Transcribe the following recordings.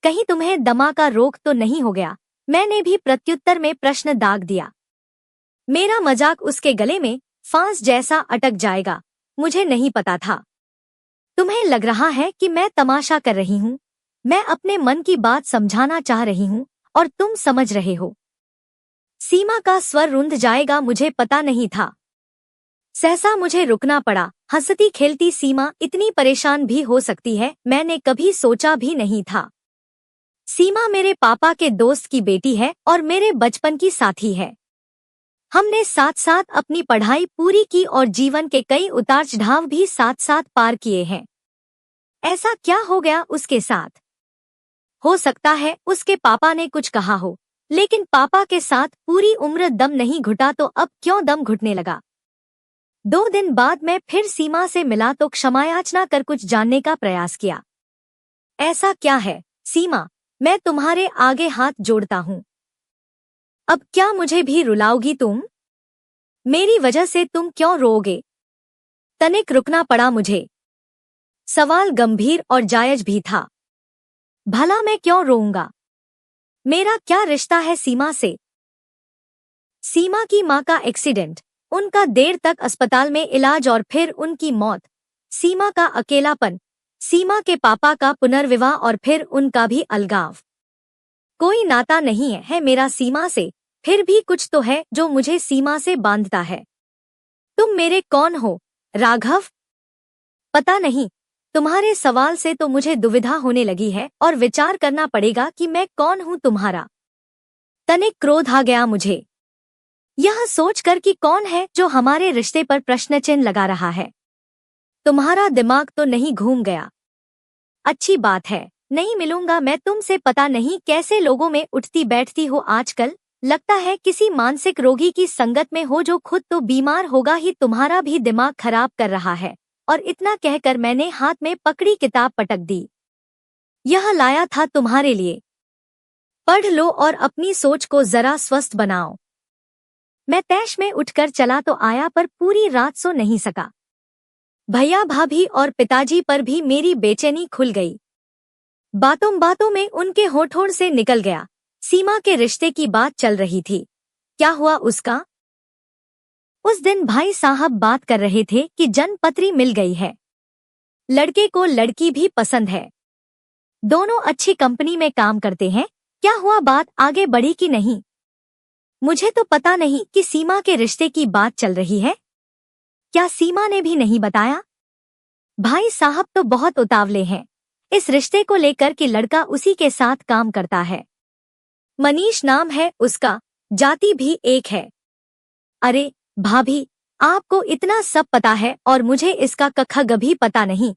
कहीं तुम्हें दमा का रोग तो नहीं हो गया? मैंने भी प्रत्युत्तर में प्रश्न दाग दिया। मेरा मजाक उसके गले में फांस जैसा अटक जाएगा, मुझे नहीं पता था। तुम्हें लग रहा है कि मैं तमाशा कर रही हूँ। मैं अपने मन की बात समझाना चाह रही हूँ और तुम समझ रहे हो। सीमा का स्वर रुंध जाएगा मुझे पता नहीं था। सहसा मुझे रुकना पड़ा। हंसती खेलती सीमा इतनी परेशान भी हो सकती है, मैंने कभी सोचा भी नहीं था। सीमा मेरे पापा के दोस्त की बेटी है और मेरे बचपन की साथी है। हमने साथ साथ अपनी पढ़ाई पूरी की और जीवन के कई उतार चढ़ाव भी साथ साथ पार किए हैं। ऐसा क्या हो गया उसके साथ? हो सकता है उसके पापा ने कुछ कहा हो, लेकिन पापा के साथ पूरी उम्र दम नहीं घुटा तो अब क्यों दम घुटने लगा? 2 दिन बाद मैं फिर सीमा से मिला तो क्षमायाचना कर कुछ जानने का प्रयास किया। ऐसा क्या है सीमा, मैं तुम्हारे आगे हाथ जोड़ता हूँ। अब क्या मुझे भी रुलाओगी तुम? मेरी वजह से तुम क्यों रोओगे? तनिक रुकना पड़ा मुझे। सवाल गंभीर और जायज भी था। भला मैं क्यों रोऊंगा? मेरा क्या रिश्ता है सीमा से? सीमा की माँ का एक्सीडेंट, उनका देर तक अस्पताल में इलाज और फिर उनकी मौत, सीमा का अकेलापन, सीमा के पापा का पुनर्विवाह और फिर उनका भी अलगाव। कोई नाता नहीं है मेरा सीमा से, फिर भी कुछ तो है जो मुझे सीमा से बांधता है। तुम मेरे कौन हो, राघव? पता नहीं, तुम्हारे सवाल से तो मुझे दुविधा होने लगी है और विचार करना पड़ेगा कि मैं कौन हूँ तुम्हारा। तनिक क्रोध आ गया मुझे, यह सोचकर कि कौन है जो हमारे रिश्ते पर प्रश्न चिन्ह लगा रहा है। तुम्हारा दिमाग तो नहीं घूम गया? अच्छी बात है, नहीं मिलूंगा मैं तुमसे। पता नहीं कैसे लोगों में उठती बैठती हो आजकल। लगता है किसी मानसिक रोगी की संगत में हो जो खुद तो बीमार होगा ही, तुम्हारा भी दिमाग खराब कर रहा है। और इतना कहकर मैंने हाथ में पकड़ी किताब पटक दी। यह लाया था तुम्हारे लिए, पढ़ लो और अपनी सोच को जरा स्वस्थ बनाओ। मैं तैश में उठकर चला तो आया पर पूरी रात सो नहीं सका। भैया भाभी और पिताजी पर भी मेरी बेचैनी खुल गई। बातों बातों में उनके होठों से निकल गया, सीमा के रिश्ते की बात चल रही थी। क्या हुआ उसका? उस दिन भाई साहब बात कर रहे थे कि जन्मपत्री मिल गई है, लड़के को लड़की भी पसंद है, दोनों अच्छी कंपनी में काम करते हैं। क्या हुआ, बात आगे बढ़ी कि नहीं? मुझे तो पता नहीं कि सीमा के रिश्ते की बात चल रही है। क्या सीमा ने भी नहीं बताया? भाई साहब तो बहुत उतावले हैं इस रिश्ते को लेकर कि लड़का उसी के साथ काम करता है। मनीष नाम है उसका, जाति भी एक है। अरे भाभी, आपको इतना सब पता है और मुझे इसका कखा भी पता नहीं।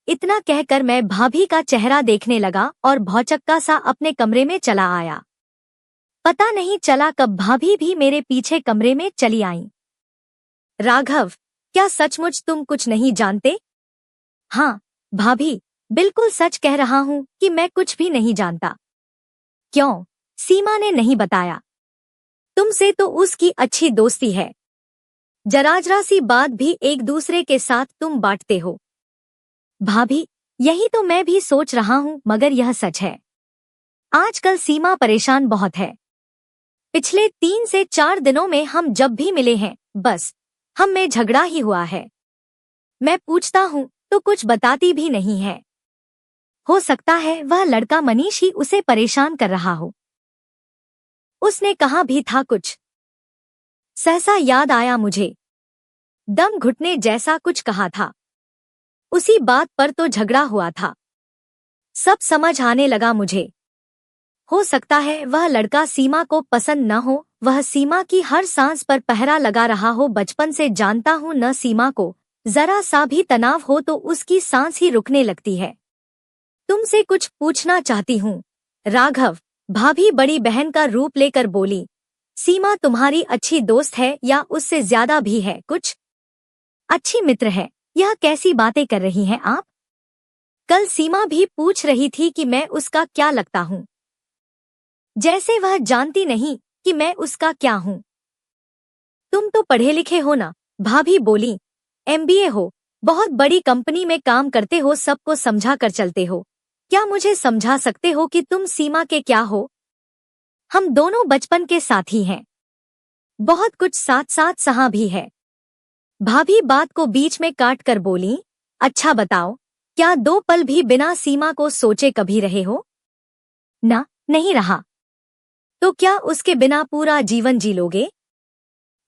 इतना कहकर मैं भाभी का चेहरा देखने लगा और भौचक्का सा अपने कमरे में चला आया। पता नहीं चला कब भाभी भी मेरे पीछे कमरे में चली आईं। राघव, क्या सचमुच तुम कुछ नहीं जानते? हाँ भाभी, बिल्कुल सच कह रहा हूँ कि मैं कुछ भी नहीं जानता। क्यों, सीमा ने नहीं बताया? तुमसे तो उसकी अच्छी दोस्ती है, जरा सी बात भी एक दूसरे के साथ तुम बांटते हो। भाभी, यही तो मैं भी सोच रहा हूँ, मगर यह सच है। आजकल सीमा परेशान बहुत है। पिछले 3 से 4 दिनों में हम जब भी मिले हैं, बस हम में झगड़ा ही हुआ है। मैं पूछता हूँ तो कुछ बताती भी नहीं है। हो सकता है वह लड़का मनीष ही उसे परेशान कर रहा हो। उसने कहा भी था कुछ। सहसा याद आया मुझे, दम घुटने जैसा कुछ कहा था। उसी बात पर तो झगड़ा हुआ था। सब समझ आने लगा मुझे। हो सकता है वह लड़का सीमा को पसंद न हो, वह सीमा की हर सांस पर पहरा लगा रहा हो। बचपन से जानता हूँ न सीमा को जरा सा भी तनाव हो तो उसकी सांस ही रुकने लगती है। तुमसे कुछ पूछना चाहती हूँ राघव। भाभी बड़ी बहन का रूप लेकर बोली, सीमा तुम्हारी अच्छी दोस्त है या उससे ज्यादा भी है? कुछ अच्छी मित्र है। यह कैसी बातें कर रही हैं आप? कल सीमा भी पूछ रही थी कि मैं उसका क्या लगता हूँ, जैसे वह जानती नहीं कि मैं उसका क्या हूँ। तुम तो पढ़े लिखे हो ना? भाभी बोली, MBA हो, बहुत बड़ी कंपनी में काम करते हो, सबको समझा कर चलते हो। क्या मुझे समझा सकते हो कि तुम सीमा के क्या हो? हम दोनों बचपन के साथी हैं। बहुत कुछ साथ साथ सहा भी है। भाभी बात को बीच में काट कर बोली, अच्छा बताओ, क्या 2 पल भी बिना सीमा को सोचे कभी रहे हो? ना, नहीं रहा। तो क्या उसके बिना पूरा जीवन जी लोगे?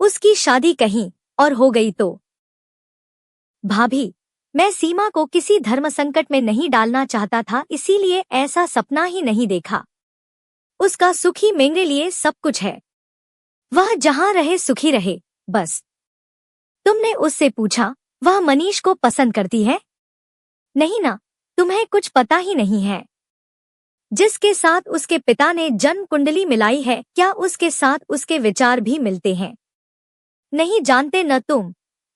उसकी शादी कहीं और हो गई तो? भाभी, मैं सीमा को किसी धर्म संकट में नहीं डालना चाहता था, इसीलिए ऐसा सपना ही नहीं देखा। उसका सुख ही मेरे लिए सब कुछ है। वह जहां रहे सुखी रहे, बस। तुमने उससे पूछा, वह मनीष को पसंद करती है? नहीं ना, तुम्हें कुछ पता ही नहीं है। जिसके साथ उसके पिता ने जन्म कुंडली मिलाई है, क्या उसके साथ उसके विचार भी मिलते हैं? नहीं जानते न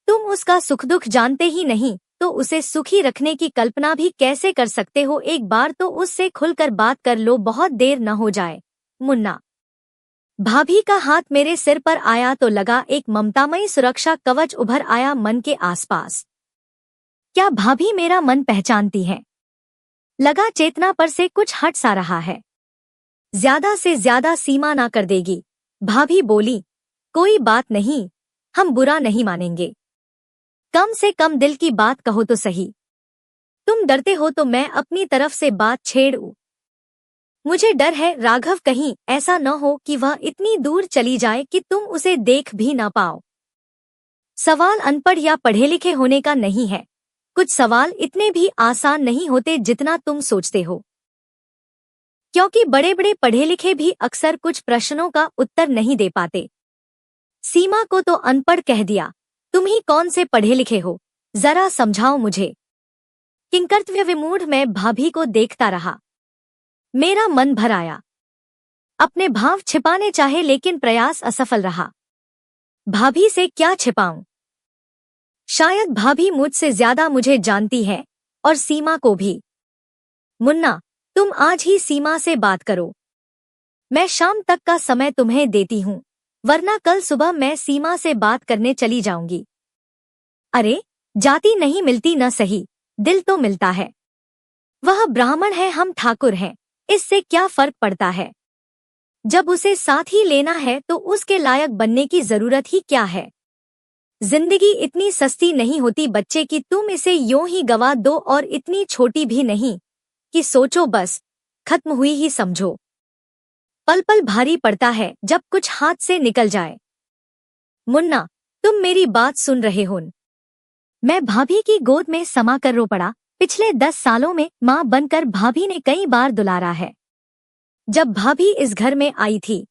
तुम उसका सुख दुख जानते ही नहीं, तो उसे सुखी रखने की कल्पना भी कैसे कर सकते हो? एक बार तो उससे खुलकर बात कर लो, बहुत देर न हो जाए। मुन्ना। भाभी का हाथ मेरे सिर पर आया तो लगा एक ममतामयी सुरक्षा कवच उभर आया मन के आसपास। क्या भाभी मेरा मन पहचानती है? लगा चेतना पर से कुछ हट सा रहा है। ज्यादा से ज्यादा सीमा ना कर देगी। भाभी बोली, कोई बात नहीं, हम बुरा नहीं मानेंगे। कम से कम दिल की बात कहो तो सही। तुम डरते हो तो मैं अपनी तरफ से बात छेड़ूं। मुझे डर है राघव, कहीं ऐसा न हो कि वह इतनी दूर चली जाए कि तुम उसे देख भी ना पाओ। सवाल अनपढ़ या पढ़े लिखे होने का नहीं है। कुछ सवाल इतने भी आसान नहीं होते जितना तुम सोचते हो। क्योंकि बड़े बड़े पढ़े लिखे भी अक्सर कुछ प्रश्नों का उत्तर नहीं दे पाते। सीमा को तो अनपढ़ कह दिया, तुम ही कौन से पढ़े लिखे हो, जरा समझाओ मुझे। किंकर्तव्य विमूढ़ मैं भाभी को देखता रहा। मेरा मन भर आया। अपने भाव छिपाने चाहे लेकिन प्रयास असफल रहा। भाभी से क्या छिपाऊं? शायद भाभी मुझसे ज्यादा मुझे जानती है, और सीमा को भी। मुन्ना, तुम आज ही सीमा से बात करो। मैं शाम तक का समय तुम्हें देती हूँ, वरना कल सुबह मैं सीमा से बात करने चली जाऊंगी। अरे, जाति नहीं मिलती न सही, दिल तो मिलता है। वह ब्राह्मण है, हम ठाकुर हैं, इससे क्या फर्क पड़ता है? जब उसे साथ ही लेना है तो उसके लायक बनने की जरूरत ही क्या है? जिंदगी इतनी सस्ती नहीं होती बच्चे कि तुम इसे यूं ही गवा दो, और इतनी छोटी भी नहीं कि सोचो बस खत्म हुई ही समझो। पल पल भारी पड़ता है जब कुछ हाथ से निकल जाए। मुन्ना, तुम मेरी बात सुन रहे हो? मैं भाभी की गोद में समा कर रो पड़ा। पिछले 10 सालों में माँ बनकर भाभी ने कई बार दुलारा है। जब भाभी इस घर में आई थी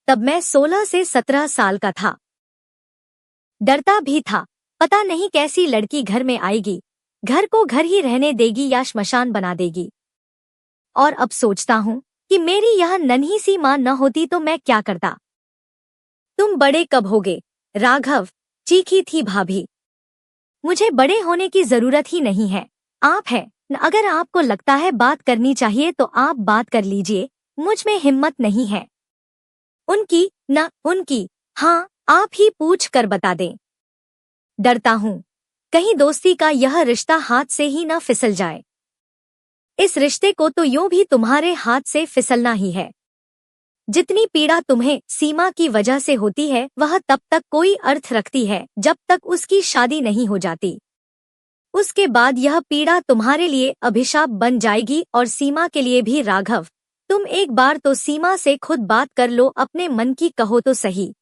तब मैं 16 से 17 साल का था। डरता भी था, पता नहीं कैसी लड़की घर में आएगी, घर को घर ही रहने देगी या श्मशान बना देगी। और अब सोचता हूँ कि मेरी यह नन्ही सी माँ न होती तो मैं क्या करता। तुम बड़े कब होगे राघव? चीखी थी भाभी। मुझे बड़े होने की जरूरत ही नहीं है, आप है। अगर आपको लगता है बात करनी चाहिए तो आप बात कर लीजिए, मुझ में हिम्मत नहीं है। उनकी न उनकी, हाँ, आप ही पूछ कर बता दें। डरता हूँ कहीं दोस्ती का यह रिश्ता हाथ से ही न फिसल जाए। इस रिश्ते को तो यूं भी तुम्हारे हाथ से फिसलना ही है। जितनी पीड़ा तुम्हें सीमा की वजह से होती है वह तब तक कोई अर्थ रखती है जब तक उसकी शादी नहीं हो जाती। उसके बाद यह पीड़ा तुम्हारे लिए अभिशाप बन जाएगी और सीमा के लिए भी। राघव, तुम एक बार तो सीमा से खुद बात कर लो, अपने मन की कहो तो सही।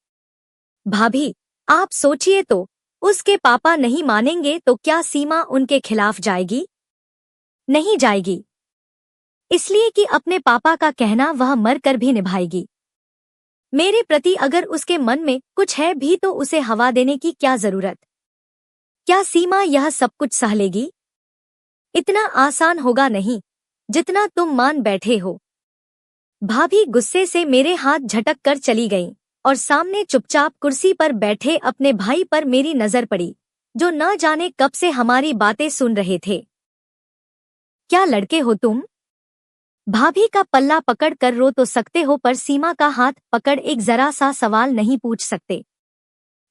भाभी, आप सोचिए तो, उसके पापा नहीं मानेंगे तो क्या सीमा उनके खिलाफ जाएगी? नहीं जाएगी, इसलिए कि अपने पापा का कहना वह मरकर भी निभाएगी। मेरे प्रति अगर उसके मन में कुछ है भी तो उसे हवा देने की क्या जरूरत? क्या सीमा यह सब कुछ सह लेगी? इतना आसान होगा नहीं जितना तुम मान बैठे हो। भाभी गुस्से से मेरे हाथ झटक कर चली गईं और सामने चुपचाप कुर्सी पर बैठे अपने भाई पर मेरी नजर पड़ी, जो न जाने कब से हमारी बातें सुन रहे थे। क्या लड़के हो तुम? भाभी का पल्ला पकड़ कर रो तो सकते हो, पर सीमा का हाथ पकड़ एक जरा सा सवाल नहीं पूछ सकते।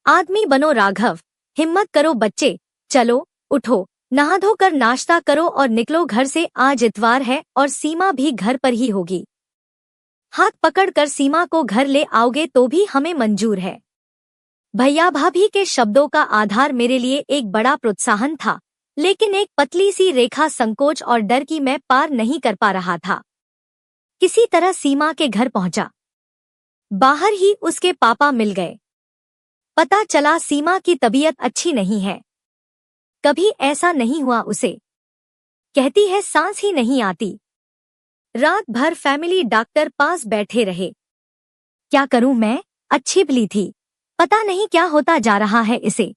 आदमी बनो राघव, हिम्मत करो बच्चे, चलो उठो, नहा धोकर नाश्ता करो और निकलो घर से, आज इतवार है और सीमा भी घर पर ही होगी। हाथ पकड़कर सीमा को घर ले आओगे तो भी हमें मंजूर है। भैया भाभी के शब्दों का आधार मेरे लिए एक बड़ा प्रोत्साहन था, लेकिन एक पतली सी रेखा संकोच और डर की मैं पार नहीं कर पा रहा था। किसी तरह सीमा के घर पहुंचा। बाहर ही उसके पापा मिल गए। पता चला सीमा की तबीयत अच्छी नहीं है। कभी ऐसा नहीं हुआ उसे। कहती है सांस ही नहीं आती। रात भर फैमिली डॉक्टर पास बैठे रहे। क्या करूं मैं, अच्छी भली थी, पता नहीं क्या होता जा रहा है इसे।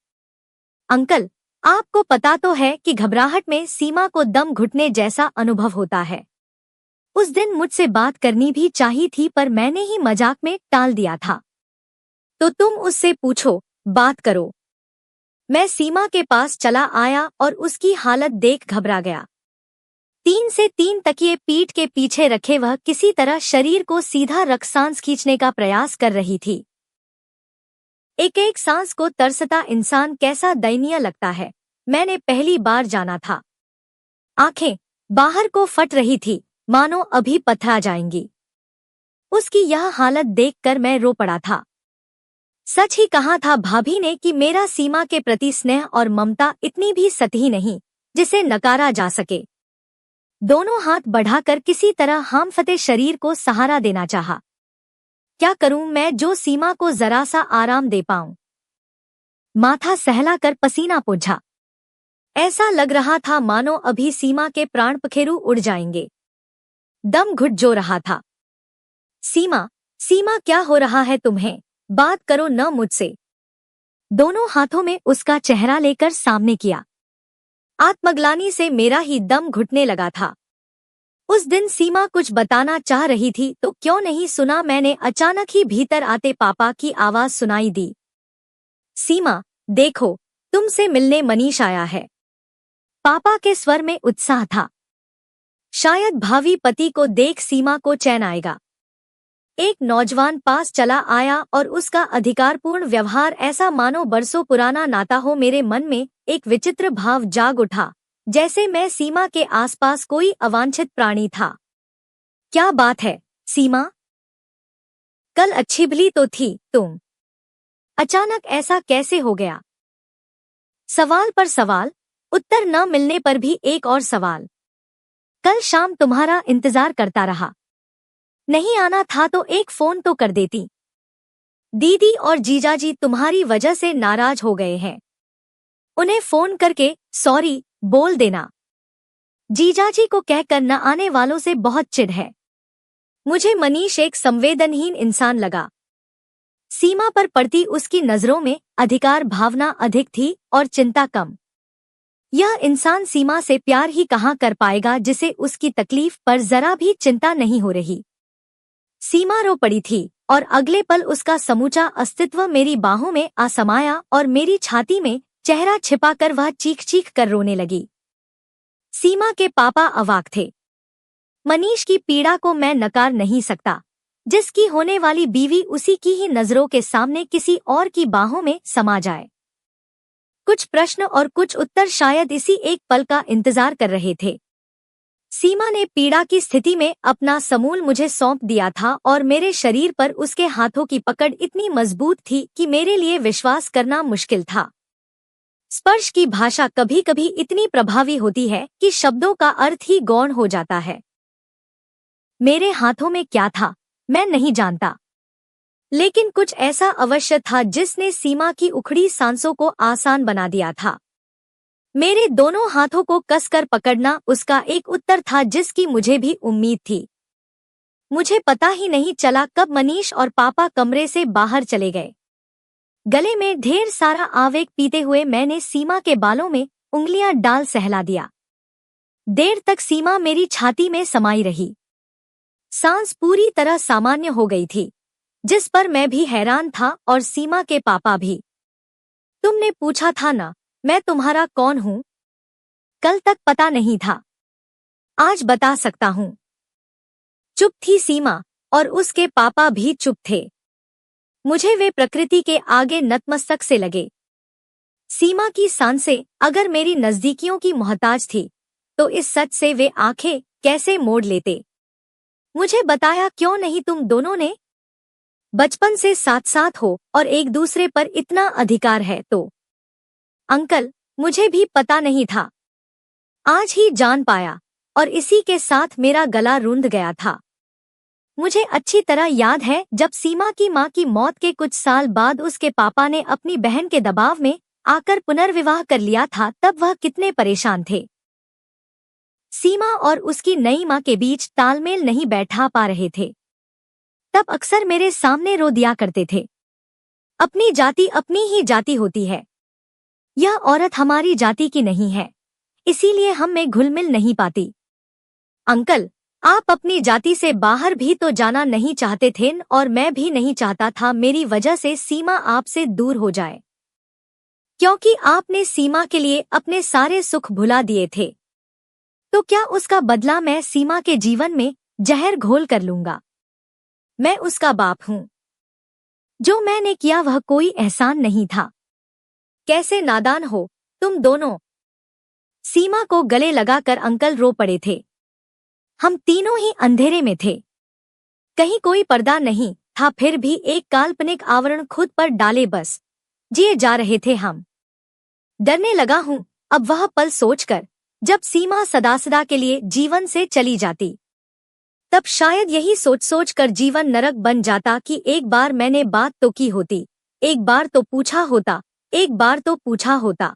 अंकल, आपको पता तो है कि घबराहट में सीमा को दम घुटने जैसा अनुभव होता है। उस दिन मुझसे बात करनी भी चाहिए थी पर मैंने ही मजाक में टाल दिया था। तो तुम उससे पूछो, बात करो। मैं सीमा के पास चला आया और उसकी हालत देख घबरा गया। 3 से 3 तकिए पीठ के पीछे रखे वह किसी तरह शरीर को सीधा रख सांस खींचने का प्रयास कर रही थी। एक एक सांस को तरसता इंसान कैसा दयनीय लगता है, मैंने पहली बार जाना था। आंखें बाहर को फट रही थी, मानो अभी पथरा जाएंगी। उसकी यह हालत देखकर मैं रो पड़ा था। सच ही कहा था भाभी ने कि मेरा सीमा के प्रति स्नेह और ममता इतनी भी सतही नहीं जिसे नकारा जा सके। दोनों हाथ बढ़ाकर किसी तरह हामफते शरीर को सहारा देना चाहा। क्या करूं मैं जो सीमा को जरा सा आराम दे पाऊं। माथा सहलाकर पसीना पोंछा। ऐसा लग रहा था मानो अभी सीमा के प्राण पखेरु उड़ जाएंगे। दम घुट जो रहा था। सीमा, सीमा क्या हो रहा है तुम्हें, बात करो न मुझसे। दोनों हाथों में उसका चेहरा लेकर सामने किया। आत्मग्लानि से मेरा ही दम घुटने लगा था। उस दिन सीमा कुछ बताना चाह रही थी तो क्यों नहीं सुना मैंने। अचानक ही भीतर आते पापा की आवाज सुनाई दी। सीमा, देखो, तुमसे मिलने मनीष आया है। पापा के स्वर में उत्साह था। शायद भावी पति को देख सीमा को चैन आएगा। एक नौजवान पास चला आया और उसका अधिकारपूर्ण व्यवहार ऐसा मानो बरसों पुराना नाता हो। मेरे मन में एक विचित्र भाव जाग उठा, जैसे मैं सीमा के आसपास कोई अवांछित प्राणी था। क्या बात है सीमा, कल अच्छी भली तो थी तुम, अचानक ऐसा कैसे हो गया। सवाल पर सवाल, उत्तर न मिलने पर भी एक और सवाल। कल शाम तुम्हारा इंतजार करता रहा। नहीं आना था तो एक फोन तो कर देती। दीदी और जीजाजी तुम्हारी वजह से नाराज हो गए हैं। उन्हें फोन करके सॉरी बोल देना। जीजाजी को कहकर न आने वालों से बहुत चिढ़ है। मुझे मनीष एक संवेदनहीन इंसान लगा। सीमा पर पड़ती उसकी नजरों में अधिकार भावना अधिक थी और चिंता कम। यह इंसान सीमा से प्यार ही कहाँ कर पाएगा जिसे उसकी तकलीफ पर जरा भी चिंता नहीं हो रही। सीमा रो पड़ी थी और अगले पल उसका समूचा अस्तित्व मेरी बाहों में आ समाया और मेरी छाती में चेहरा छिपाकर वह चीख चीख कर रोने लगी। सीमा के पापा अवाक थे। मनीष की पीड़ा को मैं नकार नहीं सकता। जिसकी होने वाली बीवी उसी की ही नजरों के सामने किसी और की बाहों में समा जाए। कुछ प्रश्न और कुछ उत्तर शायद इसी एक पल का इंतजार कर रहे थे। सीमा ने पीड़ा की स्थिति में अपना समूल मुझे सौंप दिया था और मेरे शरीर पर उसके हाथों की पकड़ इतनी मजबूत थी कि मेरे लिए विश्वास करना मुश्किल था। स्पर्श की भाषा कभी कभी इतनी प्रभावी होती है कि शब्दों का अर्थ ही गौण हो जाता है। मेरे हाथों में क्या था मैं नहीं जानता, लेकिन कुछ ऐसा अवश्य था जिसने सीमा की उखड़ी सांसों को आसान बना दिया था। मेरे दोनों हाथों को कसकर पकड़ना उसका एक उत्तर था जिसकी मुझे भी उम्मीद थी। मुझे पता ही नहीं चला कब मनीष और पापा कमरे से बाहर चले गए। गले में ढेर सारा आवेग पीते हुए मैंने सीमा के बालों में उंगलियां डाल सहला दिया। देर तक सीमा मेरी छाती में समाई रही। सांस पूरी तरह सामान्य हो गई थी, जिस पर मैं भी हैरान था और सीमा के पापा भी। तुमने पूछा था ना मैं तुम्हारा कौन हूं? कल तक पता नहीं था, आज बता सकता हूं। चुप थी सीमा और उसके पापा भी चुप थे। मुझे वे प्रकृति के आगे नतमस्तक से लगे। सीमा की सांसें अगर मेरी नजदीकियों की मोहताज थी तो इस सच से वे आंखें कैसे मोड़ लेते। मुझे बताया क्यों नहीं, तुम दोनों ने बचपन से साथ साथ हो और एक दूसरे पर इतना अधिकार है तो। अंकल, मुझे भी पता नहीं था, आज ही जान पाया और इसी के साथ मेरा गला रूंध गया था। मुझे अच्छी तरह याद है जब सीमा की मां की मौत के कुछ साल बाद उसके पापा ने अपनी बहन के दबाव में आकर पुनर्विवाह कर लिया था, तब वह कितने परेशान थे। सीमा और उसकी नई मां के बीच तालमेल नहीं बैठा पा रहे थे। तब अक्सर मेरे सामने रो दिया करते थे, अपनी जाति अपनी ही जाति होती है, यह औरत हमारी जाति की नहीं है, इसीलिए हम में घुल मिल नहीं पाती। अंकल, आप अपनी जाति से बाहर भी तो जाना नहीं चाहते थे और मैं भी नहीं चाहता था मेरी वजह से सीमा आपसे दूर हो जाए, क्योंकि आपने सीमा के लिए अपने सारे सुख भुला दिए थे। तो क्या उसका बदला मैं सीमा के जीवन में जहर घोल कर लूंगा? मैं उसका बाप हूँ। जो मैंने किया वह कोई एहसान नहीं था। कैसे नादान हो तुम दोनों। सीमा को गले लगाकर अंकल रो पड़े थे। हम तीनों ही अंधेरे में थे, कहीं कोई पर्दा नहीं था, फिर भी एक काल्पनिक आवरण खुद पर डाले बस जिए जा रहे थे हम। डरने लगा हूँ अब वह पल सोचकर जब सीमा सदा सदा के लिए जीवन से चली जाती। तब शायद यही सोच सोच कर जीवन नरक बन जाता कि एक बार मैंने बात तो की होती, एक बार तो पूछा होता, एक बार तो पूछा होता।